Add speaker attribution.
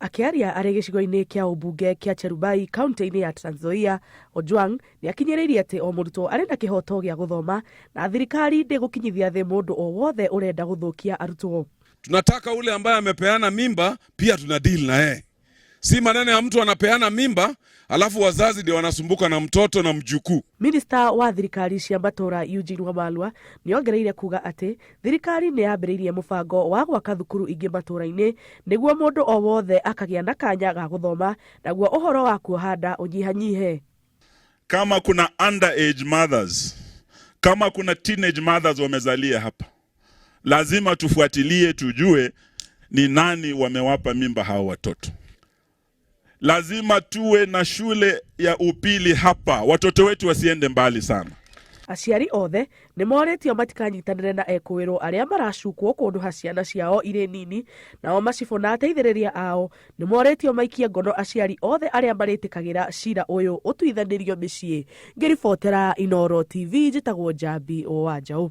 Speaker 1: Akiaria arĩ gĩcigo-inĩ kĩa ũmbunge kĩa Cherubai kaunti-inĩ ya Nzoia, Ojwang nĩ akinyĩrĩirie atĩ o mũrutwo arĩ na kĩhoto gĩa gũthoma na thirikari ndĩgũkinyithia thĩ mũndũ o wothe ũrenda gũthũkia arutwo.
Speaker 2: Tunataka ule ambaye amepeana mimba pia tuna deal na yeye. Si maneno ya mtu anapeana mimba alafu wazazi ndio wanasumbuka na mtoto na mjukuu.
Speaker 1: Minista wa thirikari cia matora Eugene Wamalwa nĩongereire kuga atĩ thirikari nĩ yambĩrĩirie mũbango wa gwaka thukuru ingĩ matũra-inĩ nĩguo mũndũ o wothe akagĩa na kanya ga gũthoma naguo ũhoro wa kuoha nda ũnyihanyihe.
Speaker 3: Kama kuna underage mothers, kama kuna teenage mothers wamezalia hapa, lazima tufuatilie tujue ni nani wamewapa mimba hao watoto. Lazima tuwe na shule ya upili hapa, watoto wetu wasiende mbali sana.
Speaker 1: Aciari othe nĩ moretio matikanyitanĩre na ekũĩrwo arĩa maracukwo kũndũ ciana ciao irĩ nini, nao macibũ na ateithĩrĩria ao nĩ moretio maikie ngono aciari othe arĩa marĩtĩkagĩra cira ũyũ ũtuithanĩrio mĩciĩ. Ngĩribotera Inooro TV, njĩtagwo Njambi wa Njaũ.